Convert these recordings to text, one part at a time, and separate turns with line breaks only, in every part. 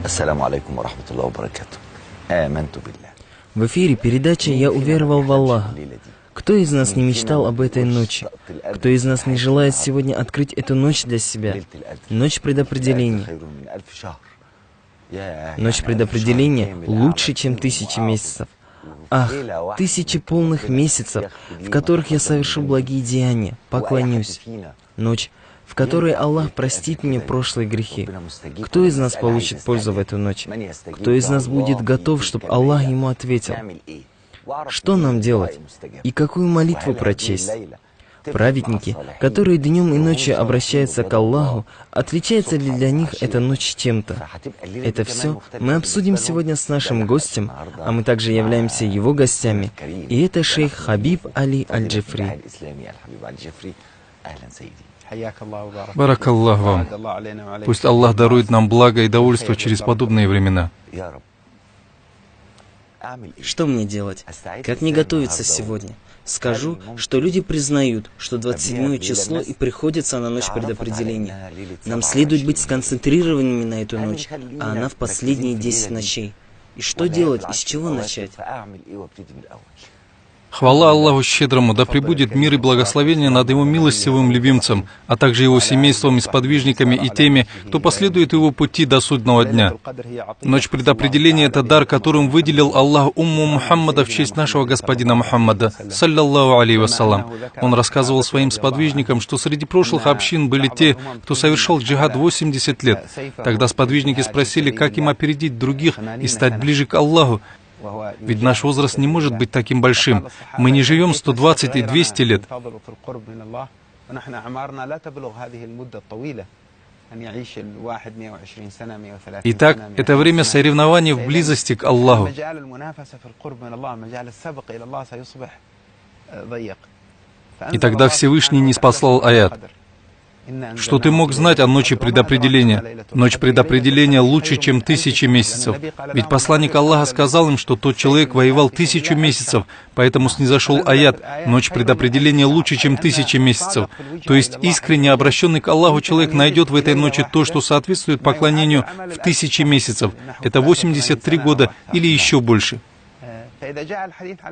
Ассаламу алейкум ва рахматуллахи ва баракатух. Аманту биллах.
В эфире передача «Я уверовал в Аллаха». Кто из нас не мечтал об этой ночи? Кто из нас не желает сегодня открыть эту ночь для себя? Ночь предопределения. Ночь предопределения лучше, чем 1000 месяцев. Ах, 1000 полных месяцев, в которых я совершу благие деяния, поклонюсь. Ночь, в которой Аллах простит мне прошлые грехи. Кто из нас получит пользу в эту ночь? Кто из нас будет готов, чтобы Аллах ему ответил? Что нам делать? И какую молитву прочесть? Праведники, которые днем и ночью обращаются к Аллаху, отличается ли для них эта ночь чем-то? Это все мы обсудим сегодня с нашим гостем, а мы также являемся его гостями. И это шейх Хабиб Али Аль-Джифри.
Баракаллах вам. Пусть Аллах дарует нам благо и довольство через подобные времена.
Что мне делать? Как мне готовиться сегодня? Скажу, что люди признают, что 27 число и приходится на ночь предопределения. Нам следует быть сконцентрированными на эту ночь, а она в последние 10 ночей. И что делать, и с чего начать?
Хвала Аллаху Щедрому, да пребудет мир и благословение над Его милостивым любимцем, а также Его семейством и сподвижниками и теми, кто последует Его пути до судного дня. Ночь предопределения — это дар, которым выделил Аллах умму Мухаммада в честь нашего господина Мухаммада, саллаллаху алейхи вассалам. Он рассказывал своим сподвижникам, что среди прошлых общин были те, кто совершал джихад 80 лет. Тогда сподвижники спросили, как им опередить других и стать ближе к Аллаху. Ведь наш возраст не может быть таким большим. Мы не живем 120 и 200 лет. Итак, это время соревнований в близости к Аллаху. И тогда Всевышний ниспослал аят. Что ты мог знать о ночи предопределения? Ночь предопределения лучше, чем 1000 месяцев. Ведь посланник Аллаха сказал им, что тот человек воевал 1000 месяцев, поэтому снизошел аят «Ночь предопределения лучше, чем 1000 месяцев». То есть искренне обращенный к Аллаху человек найдет в этой ночи то, что соответствует поклонению в 1000 месяцев. Это 83 года или еще больше.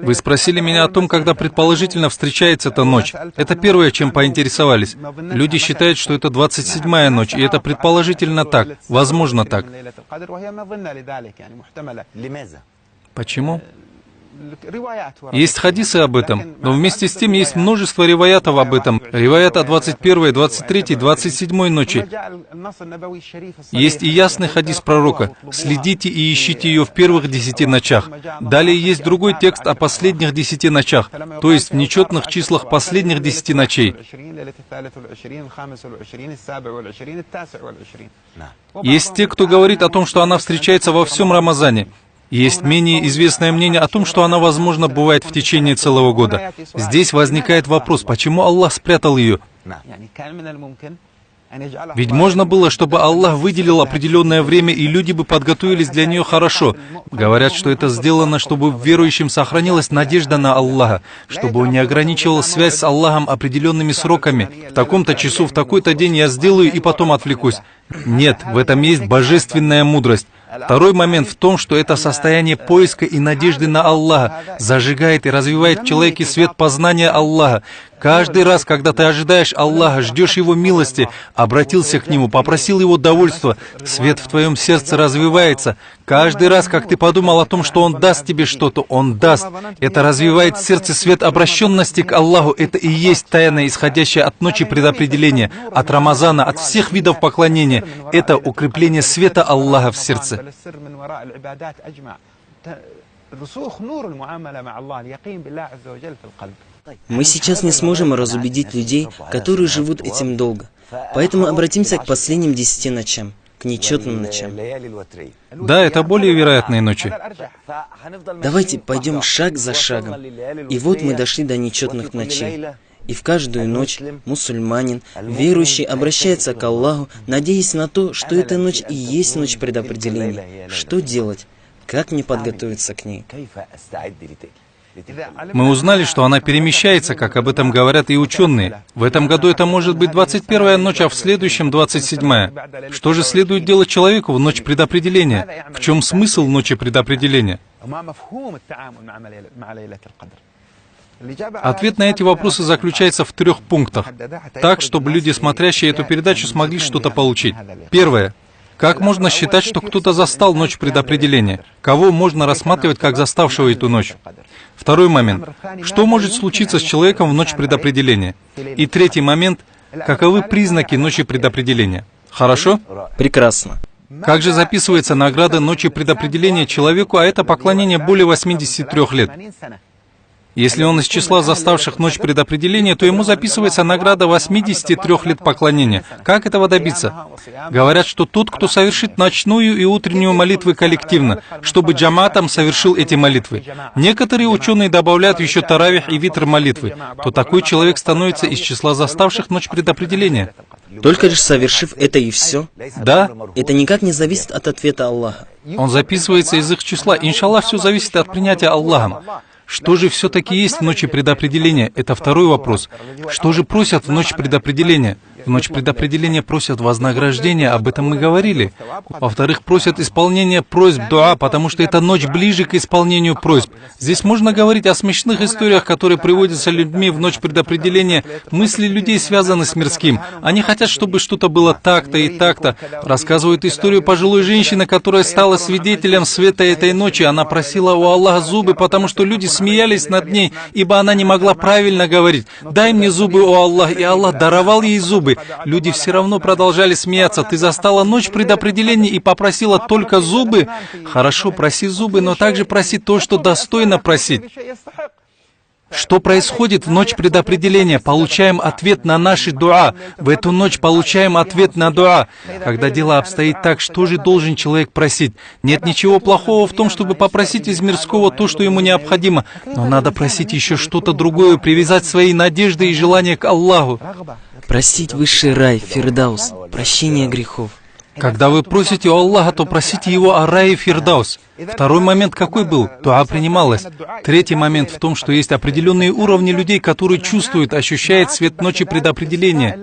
Вы спросили меня о том, когда предположительно встречается эта ночь. Это первое, чем поинтересовались. Люди считают, что это 27-я ночь, и это предположительно так, возможно так. Почему? Есть хадисы об этом, но вместе с тем есть множество риваятов об этом. Риваят о 21-й, 23-й, 27-й ночи. Есть и ясный хадис пророка. Следите и ищите ее в первых 10 ночах. Далее есть другой текст о последних 10 ночах, то есть в нечетных числах последних 10 ночей. Есть те, кто говорит о том, что она встречается во всем Рамазане. Есть менее известное мнение о том, что она, возможно, бывает в течение целого года. Здесь возникает вопрос, почему Аллах спрятал ее? Ведь можно было, чтобы Аллах выделил определенное время, и люди бы подготовились для нее хорошо. Говорят, что это сделано, чтобы верующим сохранилась надежда на Аллаха, чтобы он не ограничивал связь с Аллахом определенными сроками. В таком-то часу, в такой-то день я сделаю и потом отвлекусь. Нет, в этом есть божественная мудрость. Второй момент в том, что это состояние поиска и надежды на Аллаха зажигает и развивает в человеке свет познания Аллаха. Каждый раз, когда ты ожидаешь Аллаха, ждешь Его милости, обратился к Нему, попросил Его довольства, свет в твоем сердце развивается. Каждый раз, как ты подумал о том, что Он даст тебе что-то, Он даст. Это развивает в сердце свет обращенности к Аллаху. Это и есть тайна, исходящая от ночи предопределения, от Рамазана, от всех видов поклонения. Это укрепление света Аллаха в сердце.
Мы сейчас не сможем разубедить людей, которые живут этим долго. Поэтому обратимся к последним 10 ночам, к нечетным ночам.
Да, это более вероятные ночи.
Давайте пойдем шаг за шагом. И вот мы дошли до нечетных ночей. И в каждую ночь мусульманин, верующий, обращается к Аллаху, надеясь на то, что эта ночь и есть ночь предопределения. Что делать? Как мне подготовиться к ней?
Мы узнали, что она перемещается, как об этом говорят и ученые. В этом году это может быть 21-я ночь, а в следующем 27-я. Что же следует делать человеку в ночь предопределения? В чем смысл ночи предопределения? Ответ на эти вопросы заключается в 3 пунктах, так, чтобы люди, смотрящие эту передачу, смогли что-то получить. Первое. Как можно считать, что кто-то застал ночь предопределения? Кого можно рассматривать как заставшего эту ночь? Второй момент. Что может случиться с человеком в ночь предопределения? И третий момент. Каковы признаки ночи предопределения? Хорошо?
Прекрасно.
Как же записывается награда ночи предопределения человеку, а это поклонение более 83 лет? Если он из числа заставших ночь предопределения, то ему записывается награда 83 лет поклонения. Как этого добиться? Говорят, что тот, кто совершит ночную и утреннюю молитвы коллективно, чтобы джаматом совершил эти молитвы. Некоторые ученые добавляют еще таравих и витр молитвы, то такой человек становится из числа заставших ночь предопределения.
Только лишь совершив это и все?
Да,
Это никак не зависит от ответа Аллаха.
он записывается из их числа. Иншаллах, все зависит от принятия Аллахом. Что же все-таки есть в ночи предопределения? Это второй вопрос. Что же просят в ночь предопределения? В ночь предопределения просят вознаграждения, об этом мы говорили. Во-вторых, просят исполнения просьб дуа, потому что эта ночь ближе к исполнению просьб. Здесь можно говорить о смешных историях, которые приводятся людьми в ночь предопределения. Мысли людей связаны с мирским. Они хотят, чтобы что-то было так-то и так-то. Рассказывают историю пожилой женщины, которая стала свидетелем света этой ночи. Она просила у Аллаха зубы, потому что люди смеялись над ней, ибо она не могла правильно говорить. «Дай мне зубы, о Аллах!» И Аллах даровал ей зубы. Люди все равно продолжали смеяться. Ты застала ночь предопределения и попросила только зубы? Хорошо, проси зубы, но также проси то, что достойно просить. Что происходит в ночь предопределения? Получаем ответ на наши дуа. В эту ночь получаем ответ на дуа. Когда дело обстоит так, что же должен человек просить? Нет ничего плохого в том, чтобы попросить из мирского то, что ему необходимо. Но надо просить еще что-то другое, привязать свои надежды и желания к Аллаху.
Просить высший рай, фирдаус, прощение грехов.
Когда вы просите у Аллаха, то просите Его о рае фирдаус. Второй момент какой был? Дуа принималась. Третий момент в том, что есть определенные уровни людей, которые чувствуют, ощущают свет ночи предопределения.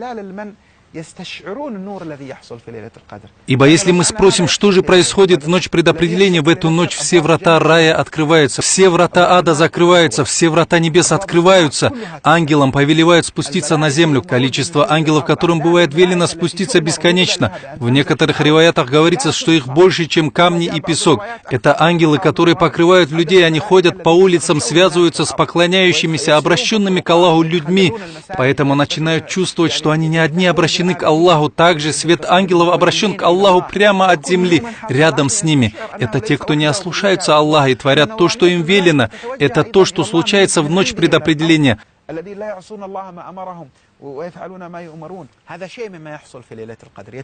Ибо если мы спросим, что же происходит в ночь предопределения, в эту ночь все врата рая открываются, все врата ада закрываются, все врата небес открываются, ангелам повелевают спуститься на землю. Количество ангелов, которым бывает велено спуститься, бесконечно. В некоторых риваятах говорится, что их больше, чем камни и песок. Это ангелы, которые покрывают людей, они ходят по улицам, связываются с поклоняющимися, обращенными к Аллаху людьми, поэтому начинают чувствовать, что они не одни обращены к Аллаху. Также свет ангелов обращен к Аллаху прямо от земли, рядом с ними. Это те, кто не ослушаются Аллаха и творят то, что им велено. Это то, что случается в ночь предопределения.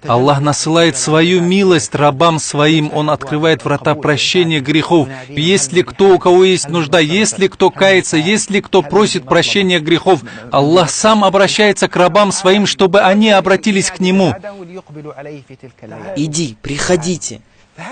Аллах насылает свою милость рабам своим. Он открывает врата прощения грехов. Есть ли кто, у кого есть нужда, есть ли кто кается, есть ли кто просит прощения грехов, Аллах сам обращается к рабам своим, чтобы они обратились к Нему.
Иди, приходите.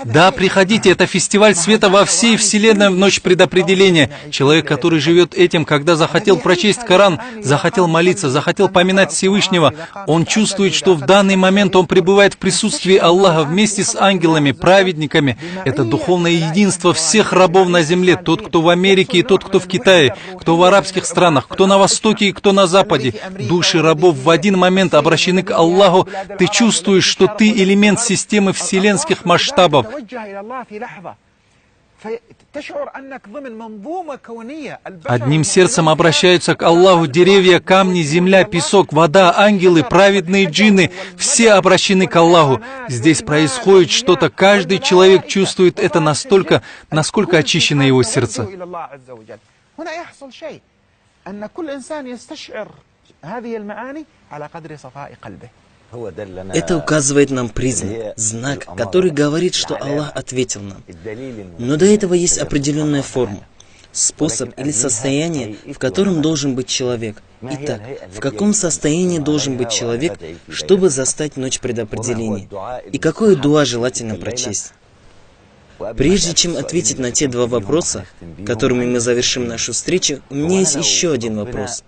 Да, приходите, это фестиваль света во всей вселенной в ночь предопределения. Человек, который живет этим, когда захотел прочесть Коран, захотел молиться, захотел поминать Всевышнего, он чувствует, что в данный момент он пребывает в присутствии Аллаха вместе с ангелами, праведниками. Это духовное единство всех рабов на земле, тот, кто в Америке и тот, кто в Китае, кто в арабских странах, кто на Востоке и кто на Западе. Души рабов в один момент обращены к Аллаху. Ты чувствуешь, что ты элемент системы вселенских масштабов. Одним сердцем обращаются к Аллаху деревья, камни, земля, песок, вода, ангелы, праведные джинны. Все обращены к Аллаху. Здесь происходит что-то. Каждый человек чувствует это настолько, насколько очищено его сердце.
Это указывает нам признак, знак, который говорит, что Аллах ответил нам. Но до этого есть определенная форма, способ или состояние, в котором должен быть человек. Итак, в каком состоянии должен быть человек, чтобы застать ночь предопределения? И какое дуа желательно прочесть? Прежде чем ответить на те два вопроса, которыми мы завершим нашу встречу, у меня есть еще один вопрос.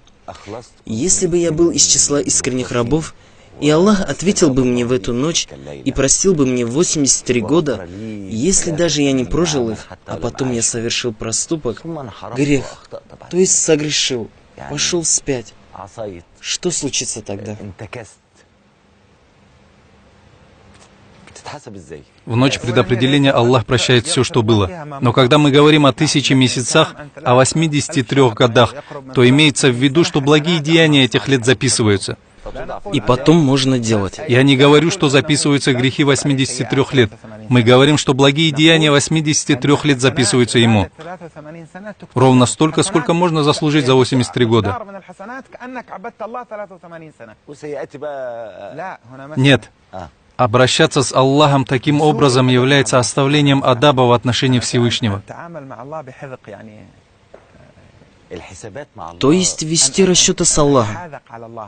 Если бы я был из числа искренних рабов, и Аллах ответил бы мне в эту ночь и простил бы мне 83 года, если даже я не прожил их, а потом я совершил проступок, грех, то есть согрешил, пошел вспять, что случится тогда?
В ночь предопределения Аллах прощает все, что было. Но когда мы говорим о 1000 месяцах, о 83 годах, то имеется в виду, что благие деяния этих лет записываются.
И потом можно делать.
Я не говорю, что записываются грехи 83 лет. Мы говорим, что благие деяния 83 лет записываются ему. Ровно столько, сколько можно заслужить за 83 года. Нет. Обращаться с Аллахом таким образом является оставлением адаба в отношении Всевышнего.
То есть вести расчеты с Аллахом.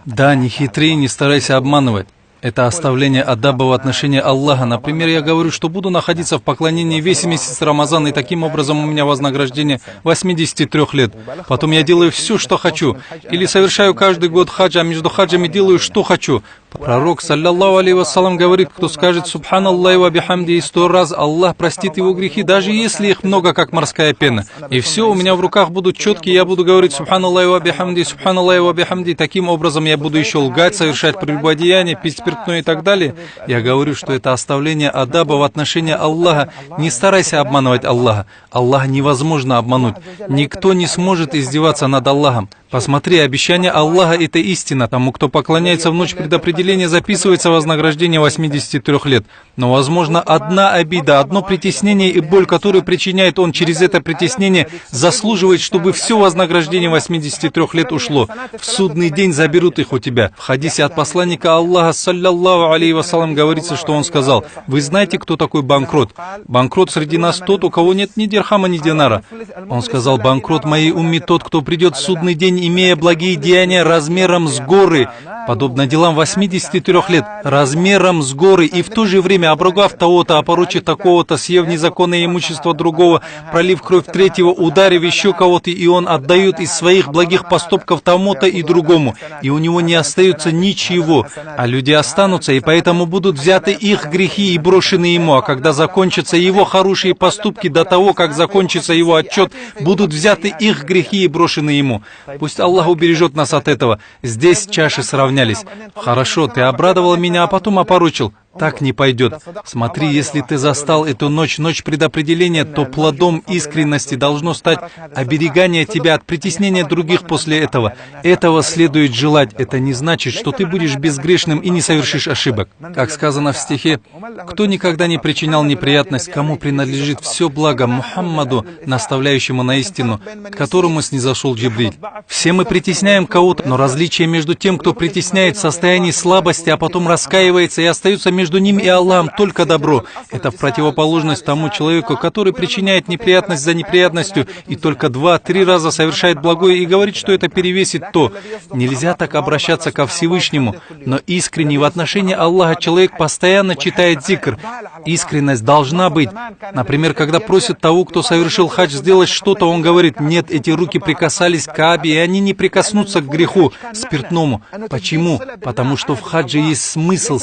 Да, не хитри, не старайся обманывать. Это оставление адаба в отношении Аллаха. Например, я говорю, что буду находиться в поклонении весь месяц Рамазана, и таким образом у меня вознаграждение 83 лет. Потом я делаю все, что хочу. Или совершаю каждый год хадж, а между хаджами делаю, что хочу. Пророк, саллаллаху алейхи вассалам, говорит, кто скажет «Субханаллахи ва бихамди» 100 раз, Аллах простит его грехи, даже если их много, как морская пена. И все, у меня в руках будут четкие, я буду говорить «Субханаллахи ва бихамди», «Субханаллахи ва бихамди». Таким образом, я буду еще лгать, совершать прелюбодеяние, пить спиртное и так далее. Я говорю, что это оставление адаба в отношении Аллаха. Не старайся обманывать Аллаха. Аллаха невозможно обмануть. Никто не сможет издеваться над Аллахом. Посмотри, обещание Аллаха — это истина. Тому, кто поклоняется в ночь предопределения, записывается вознаграждение 83 лет. Но, возможно, одна обида, одно притеснение и боль, которую причиняет он через это притеснение, заслуживает, чтобы все вознаграждение 83 лет ушло. В судный день заберут их у тебя. В хадисе от посланника Аллаха, саллаллаху алейхи вассалам, говорится, что он сказал: «Вы знаете, кто такой банкрот? Банкрот среди нас тот, у кого нет ни дирхама, ни динара». Он сказал: «Банкрот моей умми тот, кто придет в судный день, имея благие деяния размером с горы, подобно делам 83 лет, размером с горы, и в то же время обругав того-то, опорочив такого-то, съев незаконное имущество другого, пролив кровь третьего, ударив еще кого-то, и он отдает из своих благих поступков тому-то и другому, и у него не остается ничего, а люди останутся, и поэтому будут взяты их грехи и брошены ему, а когда закончатся его хорошие поступки, до того, как закончится его отчет, будут взяты их грехи и брошены ему». Пусть Аллах убережет нас от этого. Здесь чаши сравнялись. Хорошо, ты обрадовал меня, а потом опорочил. Так не пойдет. Смотри, если ты застал эту ночь, ночь предопределения, то плодом искренности должно стать оберегание тебя от притеснения других после этого. Этого следует желать. Это не значит, что ты будешь безгрешным и не совершишь ошибок. Как сказано в стихе: «Кто никогда не причинял неприятность, кому принадлежит все благо, Мухаммаду, наставляющему на истину, к которому снизошел Джибриль». Все мы притесняем кого-то, но различие между тем, кто притесняет в состоянии слабости, а потом раскаивается и остается между ним и Аллахом только добро. Это в противоположность тому человеку, который причиняет неприятность за неприятностью и только 2-3 раза совершает благое и говорит, что это перевесит то. Нельзя так обращаться ко Всевышнему, но искренне в отношении Аллаха человек постоянно читает зикр. Искренность должна быть. Например, когда просит того, кто совершил хадж, сделать что-то, он говорит: «Нет, эти руки прикасались к Каабе, и они не прикоснутся к греху, спиртному». Почему? Потому что в хадже есть смысл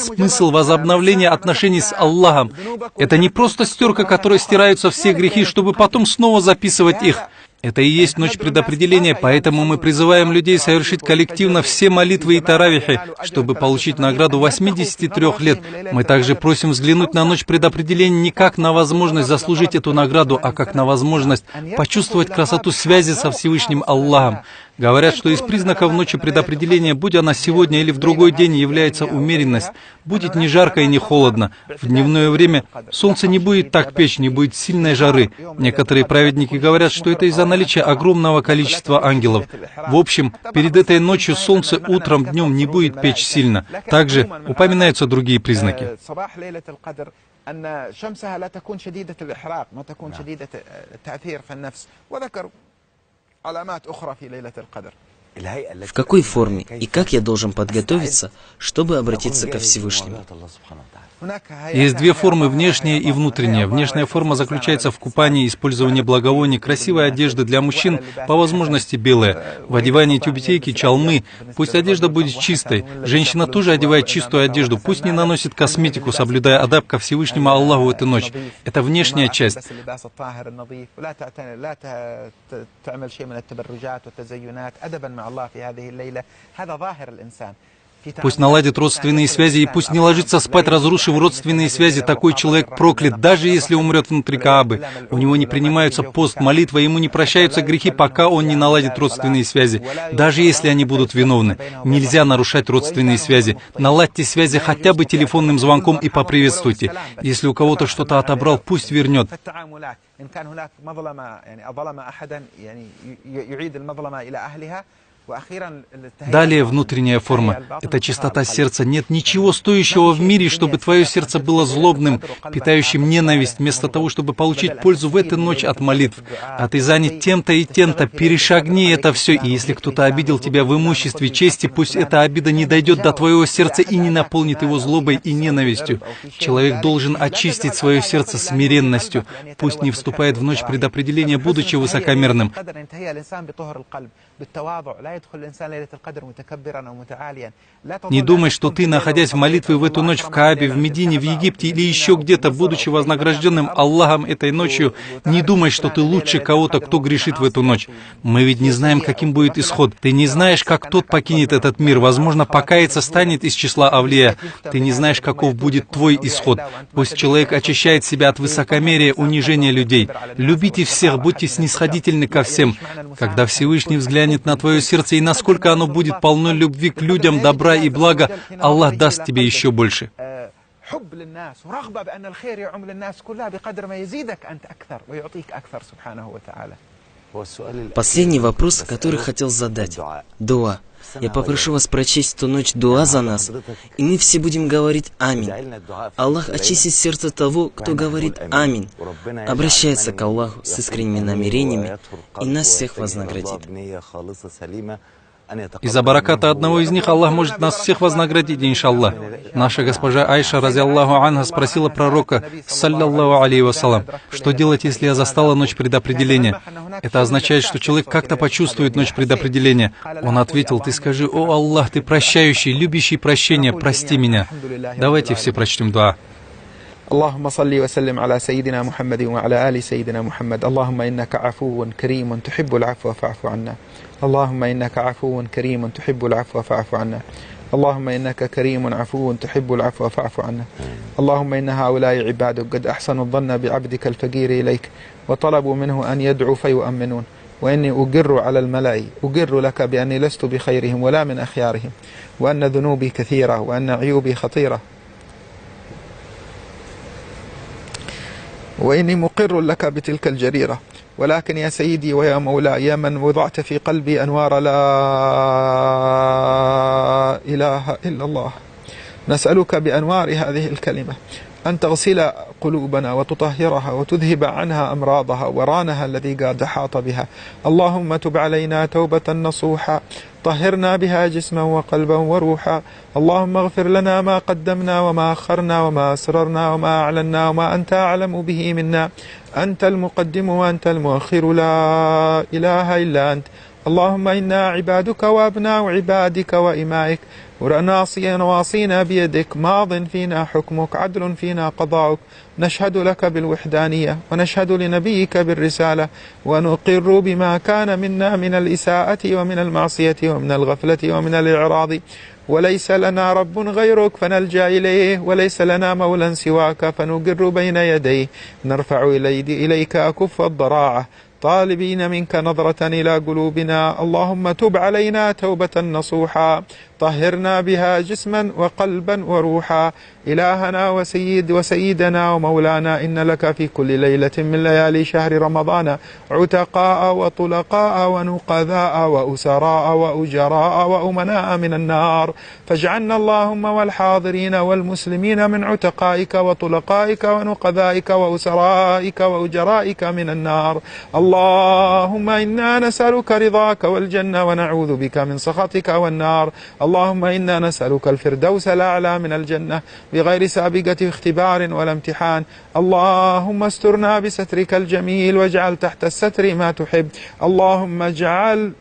возобновления отношений с Аллахом. Это не просто стерка, которой стираются все грехи, чтобы потом снова записывать их. Это и есть ночь предопределения, поэтому мы призываем людей совершить коллективно все молитвы и таравихи, чтобы получить награду 83 лет. Мы также просим взглянуть на ночь предопределения не как на возможность заслужить эту награду, а как на возможность почувствовать красоту связи со Всевышним Аллахом. Говорят, что из признаков ночи предопределения, будь она сегодня или в другой день, является умеренность. Будет не жарко и не холодно. В дневное время солнце не будет так печь, не будет сильной жары. Некоторые праведники говорят, что это из-за наличия огромного количества ангелов. В общем, перед этой ночью солнце утром, днем не будет печь сильно. Также упоминаются другие признаки.
علامات أخرى في ليلة القدر.
В какой форме и как я должен подготовиться, чтобы обратиться ко Всевышнему?
Есть две формы, внешняя и внутренняя. Внешняя форма заключается в купании, использовании благовоний, красивой одежды для мужчин, по возможности белая, в одевании тюбетейки, чалмы. Пусть одежда будет чистой. Женщина тоже одевает чистую одежду, пусть не наносит косметику, соблюдая адаб ко Всевышнему Аллаху в эту ночь. Это внешняя часть. Пусть наладит родственные связи и пусть не ложится спать, разрушив родственные связи. Такой человек проклят, даже если умрет внутри Каабы. У него не принимаются пост, молитва, ему не прощаются грехи, пока он не наладит родственные связи. Даже если они будут виновны. Нельзя нарушать родственные связи. Наладьте связи хотя бы телефонным звонком и поприветствуйте. Если у кого-то что-то отобрал, пусть вернет. Далее внутренняя форма. Это чистота сердца. Нет ничего стоящего в мире, чтобы твое сердце было злобным, питающим ненависть, вместо того, чтобы получить пользу в эту ночь от молитв. А ты занят тем-то и тем-то, перешагни это все. И если кто-то обидел тебя в имуществе, чести, пусть эта обида не дойдет до твоего сердца и не наполнит его злобой и ненавистью. Человек должен очистить свое сердце смиренностью. Пусть не вступает в ночь предопределения, будучи высокомерным. Не думай, что ты, находясь в молитве в эту ночь в Каабе, в Медине, в Египте или еще где-то, будучи вознагражденным Аллахом этой ночью, не думай, что ты лучше кого-то, кто грешит в эту ночь. Мы ведь не знаем, каким будет исход. Ты не знаешь, как тот покинет этот мир. Возможно, покаяться станет из числа авлия. Ты не знаешь, каков будет твой исход. Пусть человек очищает себя от высокомерия, унижения людей. Любите всех, будьте снисходительны ко всем. Когда Всевышний взглянет на твое сердце и насколько оно будет полно любви к людям, добра и блага, Аллах даст тебе еще больше.
Последний вопрос, который хотел задать. Дуа. Я попрошу вас прочесть ту ночь дуа за нас, и мы все будем говорить «Аминь». Аллах очистит сердце того, кто говорит «Аминь», обращается к Аллаху с искренними намерениями и нас всех вознаградит.
Из-за бараката одного из них Аллах может нас всех вознаградить, иншаллах. Наша госпожа Айша, рази Аллаху анха, спросила пророка, саллаллаху алейхи вассалам, что делать, если я застала ночь предопределения? Это означает, что человек как-то почувствует ночь предопределения. Он ответил, ты скажи, о Аллах, ты прощающий, любящий прощения, прости меня. Давайте все прочтем дуа.
اللهم صل وسلم على سيدنا محمد وعلى آل سيدنا محمد اللهم إنك عفو كريم تحب العفو فاعف عنا اللهم إنك عفو كريم تحب العفو فاعف عنا اللهم إنك كريم عفو تحب العفو فاعف عنا اللهم إن هؤلاء عبادك قد أحسنوا الظن بعبدك الفقير إليك وطلبوا منه أن يدعوا فيؤمنون وإني أقر على الملأ أقر لك بأني لست بخيرهم ولا من أخيارهم وأن ذنوبي كثيرة وأن عيوبي خطيرة وإني مقر لك بتلك الجريرة ولكن يا سيدي ويا مولاي يا من وضعت في قلبي أنوار لا إله إلا الله نسألك بأنوار هذه الكلمة أن تغسل قلوبنا وتطهرها وتذهب عنها أمراضها ورانها الذي قد حاط بها اللهم تب علينا توبة نصوحا طهرنا بها جسما وقلبا وروحا اللهم اغفر لنا ما قدمنا وما أخرنا وما أسررنا وما أعلنا وما أنت أعلم به منا أنت المقدم وأنت المؤخر لا إله إلا أنت اللهم إنا عبادك وأبناء عبادك وإمائك نواصينا بيدك ماض فينا حكمك عدل فينا قضاؤك نشهد لك بالوحدانية ونشهد لنبيك بالرسالة ونقر بما كان منا من الإساءة ومن المعصية ومن الغفلة ومن الإعراض وليس لنا رب غيرك فنلجأ إليه وليس لنا مولى سواك فنقر بين يديه نرفع إليك أكف الضراعة طالبين منك نظرة إلى قلوبنا اللهم تب علينا توبة نصوحا طهرنا بها جسما وقلبا وروحا إلهنا وسيدنا ومولانا إن لك في كل ليلة من ليالي شهر رمضان عتقاء وطلقاء ونقذاء وأسراء وأجراء وأمناء من النار فاجعلنا اللهم والحاضرين والمسلمين من عتقائك وطلقائك ونقذائك وأسرائك وأجرائك من النار اللهم إنا نسألك رضاك والجنة ونعوذ بك من سخطك والنار. اللهم إنا نسألك الفردوس الأعلى من الجنة بغير سابقة اختبار ولا امتحان. اللهم استرنا بسترك الجميل واجعل تحت الستر ما تحب. اللهم اجعل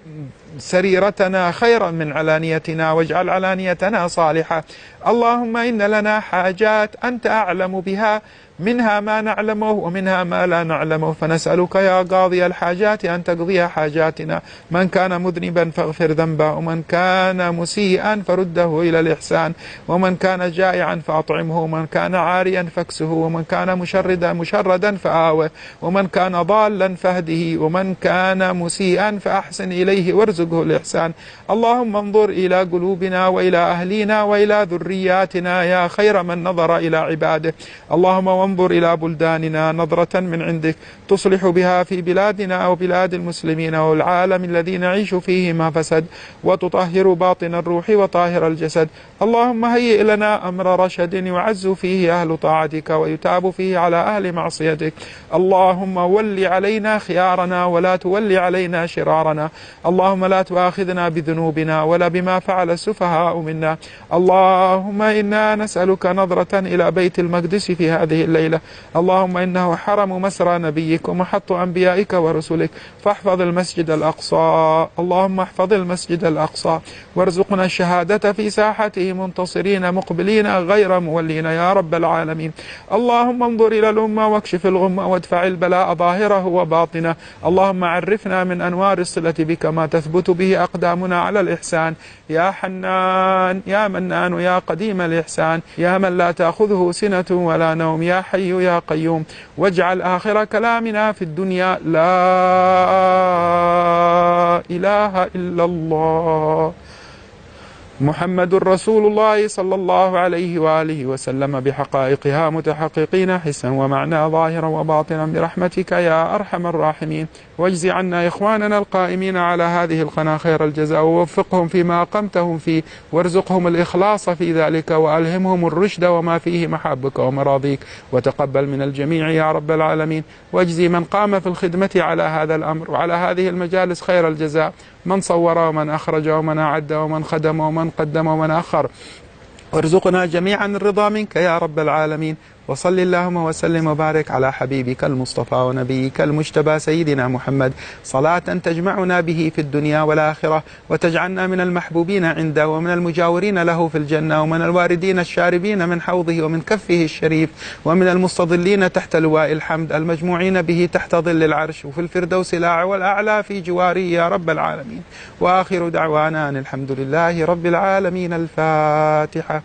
سريرتنا خيرا من علانيتنا واجعل علانيتنا صالحة. اللهم إن لنا حاجات أنت أعلم بها، منها ما نعلمه ومنها ما لا نعلمه، فنسألك يا قاضي الحاجات أن تقضي حاجاتنا. من كان مذنبا فاغفر ذنبه، ومن كان مسيئا فرده إلى الإحسان، ومن كان جائعا فأطعمه، ومن كان عاريا فاكسه، ومن كان مشردا فآوه، ومن كان ضالا فاهده، ومن كان مسيئا فأحسن إليه وارزقه الإحسان. اللهم انظر إلى قلوبنا وإلى أهلينا وإلى ذرياتنا يا خير من نظر إلى عباده. اللهم وانظر إلى بلداننا نظرة من عندك تصلح بها في بلادنا وبلاد المسلمين والعالم الذي نعيش فيه ما فسد، وتطهر باطن الروح وطاهر الجسد. اللهم هيئ لنا أمر رشد يعز فيه أهل طاعتك ويتاب فيه على أهل معصيتك. اللهم ول علينا خيارنا ولا تول علينا شرارنا. اللهم لا تؤاخذنا بذنوبنا ولا بما فعل السفهاء منا. اللهم إنا نسألك نظرة إلى بيت المقدس في هذه الليلة. اللهم إنه حرم مسرى نبيك ومحط أنبيائك ورسلك، فاحفظ المسجد الأقصى. اللهم احفظ المسجد الأقصى وارزقنا الشهادة في ساحته منتصرين مقبلين غير مولين يا رب العالمين. اللهم انظر إلى الأمة واكشف الغمة وادفع البلاء ظاهره وباطنه. اللهم عرفنا من أنوار الصلة بك ما تثبت به أقدامنا على الإحسان. يا حنان يا منان يا قديم الإحسان، يا من لا تأخذه سنة ولا نوم، يا حي يا قيوم. واجعل آخر كلامنا في الدنيا لا إله إلا الله محمد رسول الله صلى الله عليه وآله وسلم بحقائقها متحققين حسا ومعنى ظاهرا وباطنا برحمتك يا أرحم الراحمين. واجزي عنا إخواننا القائمين على هذه القناة خير الجزاء، ووفقهم فيما أقمتهم فيه، وارزقهم الإخلاص في ذلك، وألهمهم الرشد وما فيه محبك ومراضيك، وتقبل من الجميع يا رب العالمين. واجزي من قام في الخدمة على هذا الأمر وعلى هذه المجالس خير الجزاء، من صور ومن أخرج ومن أعد ومن خدم ومن قدم ومن أخر، وارزقنا جميعا الرضا منك يا رب العالمين. وصل اللهم وسلم وبارك على حبيبك المصطفى ونبيك المجتبى سيدنا محمد، صلاة تجمعنا به في الدنيا والآخرة، وتجعلنا من المحبوبين عنده ومن المجاورين له في الجنة، ومن الواردين الشاربين من حوضه ومن كفه الشريف، ومن المستظلين تحت لواء الحمد المجموعين به تحت ظل العرش، وفي الفردوس والأعلى في جواره يا رب العالمين. وآخر دعوانا أن الحمد لله رب العالمين. الفاتحة.